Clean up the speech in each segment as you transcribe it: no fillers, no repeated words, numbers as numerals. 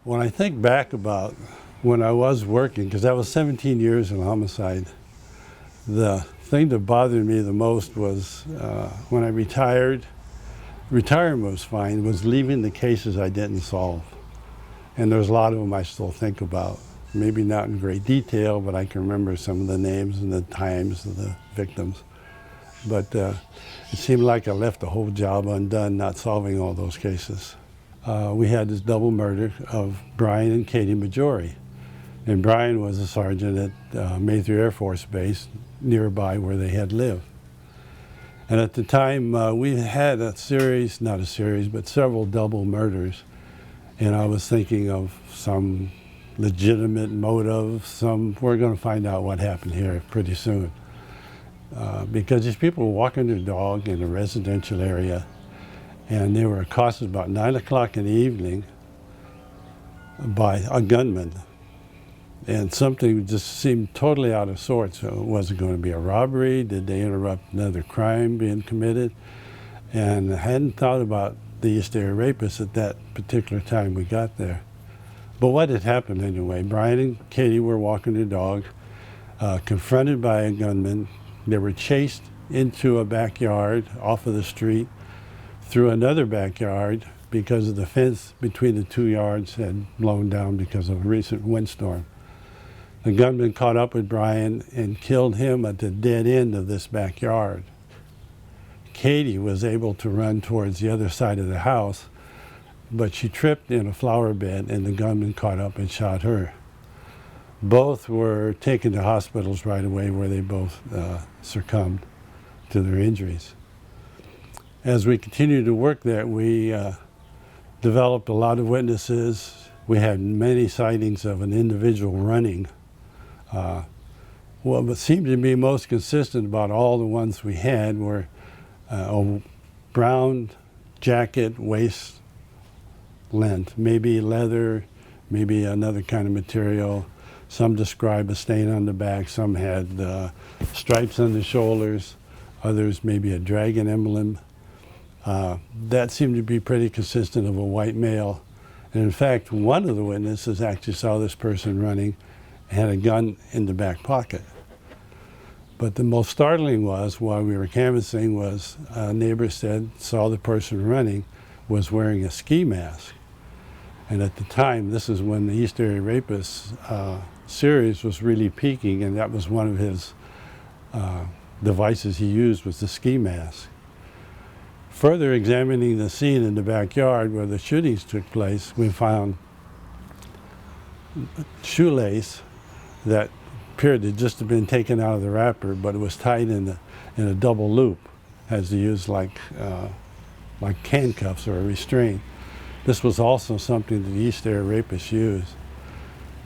When I think back about when I was working, because I was 17 years in homicide, the thing that bothered me the most was when I retired. Retirement was fine, was leaving the cases I didn't solve. And there's a lot of them I still think about. Maybe not in great detail, but I can remember some of the names and the times of the victims. But it seemed like I left the whole job undone, not solving all those cases. We had this double murder of Brian and Katie Maggiore. And Brian was a sergeant at Mayfield Air Force Base nearby where they had lived. And at the time, we had a series, not a series, but several double murders. And I was thinking of some legitimate motive, we're going to find out what happened here pretty soon. Because these people were walking their dog in a residential area, and they were accosted about 9 o'clock in the evening by a gunman. And something just seemed totally out of sorts. So was it going to be a robbery? Did they interrupt another crime being committed? And I hadn't thought about the East Area Rapist at that particular time we got there. But what had happened anyway? Brian and Katie were walking their dog, confronted by a gunman. They were chased into a backyard off of the street, through another backyard because of the fence between the two yards had blown down because of a recent windstorm. The gunman caught up with Brian and killed him at the dead end of this backyard. Katie was able to run towards the other side of the house, but she tripped in a flower bed and the gunman caught up and shot her. Both were taken to hospitals right away where they both succumbed to their injuries. As we continued to work there, we developed a lot of witnesses. We had many sightings of an individual running. What seemed to be most consistent about all the ones we had were a brown jacket, waist length, maybe leather, maybe another kind of material. Some describe a stain on the back, some had stripes on the shoulders, others maybe a dragon emblem. That seemed to be pretty consistent of a white male. And in fact, one of the witnesses actually saw this person running and had a gun in the back pocket. But the most startling was, while we were canvassing, was a neighbor saw the person running was wearing a ski mask. And at the time, this is when the East Area Rapist series was really peaking, and that was one of his devices he used, was the ski mask. Further examining the scene in the backyard where the shootings took place, we found shoelace that appeared to just have been taken out of the wrapper, but it was tied in a double loop, as to use like handcuffs or a restraint. This was also something that the East Area Rapist used.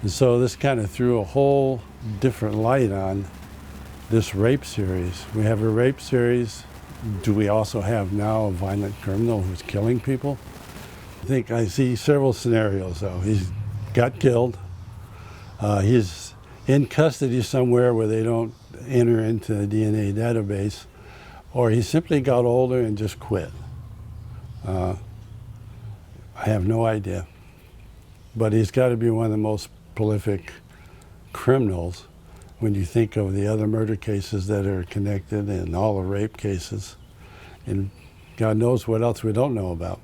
And so this kind of threw a whole different light on this rape series. We have a rape series. Do we also have now a violent criminal who's killing people? I think I see several scenarios though. He's got killed. He's in custody somewhere where they don't enter into the DNA database, or he simply got older and just quit. I have no idea. But he's got to be one of the most prolific criminals when you think of the other murder cases that are connected and all the rape cases. And God knows what else we don't know about.